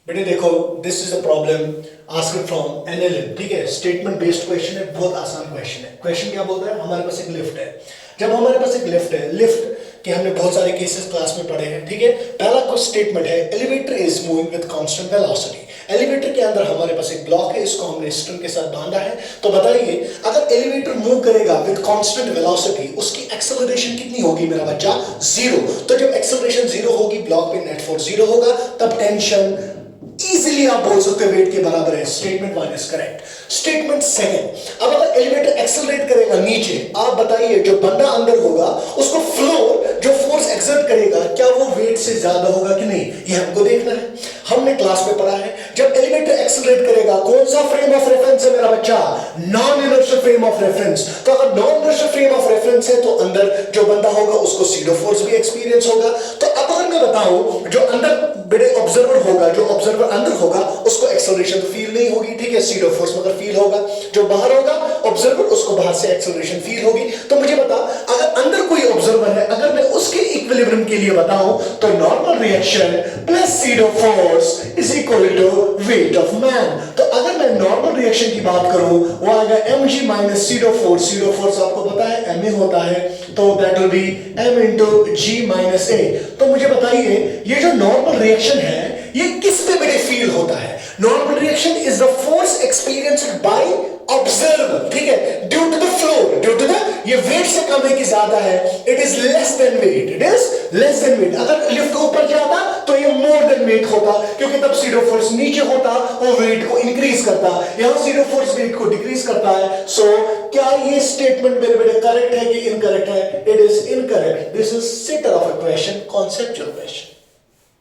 बेटे देखो, this is a problem asked from NLM, ठीक है। स्टेटमेंट बेस्ड क्वेश्चन है, बहुत आसान क्वेश्चन है। क्वेश्चन क्या बोलता है, हमारे पास एक लिफ्ट है। जब हमारे पास एक लिफ्ट है, लिफ्ट के हमने बहुत सारे केसेस क्लास में पढ़े हैं, ठीक है। पहला कुछ स्टेटमेंट है, elevator is moving with constant velocity. Elevator के अंदर हमारे पास एक ब्लॉक है, इसको हमने स्ट्रिंग के साथ बांधा है। तो बताइए, अगर एलिवेटर मूव करेगा विद कांस्टेंट वेलोसिटी, उसकी एक्सेलरेशन कितनी होगी मेरा बच्चा? 0। तो जब एक्सेलरेशन 0 होगी, ब्लॉक पे नेट फोर्स 0 होगा, तब टेंशन इजीली आप बोल सकते हो वेट के बराबर है। Statement 1 is correct. Statement second, अब अगर एलिवेटर एक्सेलरेट करेगा नीचे, आप बताइए जो बंदा अंदर होगा उसको फ्लोर जो फोर्स एक्सर्ट करेगा, क्या वो वेट से ज्यादा होगा कि नहीं, ये हमको देखना है। हमने क्लास में पढ़ा है, जब एलिवेटर एक्सेलरेट करेगा, कौन सा फ्रेम ऑफ रेफरेंस है मेरा बच्चा? Non inertial frame of reference. तो अगर non inertial frame of reference है, तो अंदर जो बंदा होगा उसको सीडो फोर्स भी एक्सपीरियंस होगा। तो अब अगर मैं बताऊं, जो अंदर बड़े ऑब्जर्वर होगा, जो ऑब्जर्वर अंदर होगा, उसको एक्सेलरेशन तो फील नहीं होगी, ठीक है, सीडो फोर्स मगर फील होगा। जो बाहर होगा ऑब्जर्वर, उसको बाहर से एक्सेलरेशन फील होगी। तो मुझे बता, अगर अंदर कोई ऑब्जर्वर है, अगर मैं उसके इक्विलिब्रियम के लिए बताऊं, तो normal reaction plus pseudo force is equal to weight of man. तो अगर मैं नॉर्मल रिएक्शन की बात करूं, वो आएगा mg minus SIDO force. SIDO force आपको पता है ma होता है, तो that will be m into g minus a। तो मुझे बताइए, ये जो नॉर्मल रिएक्शन है, ये किस पे बड़े फील होता है? Normal reaction is the force experienced by observer, ठीक है, due to the floor, due to the, ये वेट से कम है कि ज्यादा है? It is less than weight, it is less than weight. अगर लिफ्ट ऊपर जाता तो ये मोर देन वेट होता, क्योंकि तब सीडो फोर्स नीचे होता, वो वेट को इंक्रीज करता। यहां सीडो फोर्स वेट को डिक्रीज करता है। सो क्या ये स्टेटमेंट मेरे बेटे करेक्ट है कि इनकरेक्ट है? It is incorrect. This is setter of a question, conceptual question.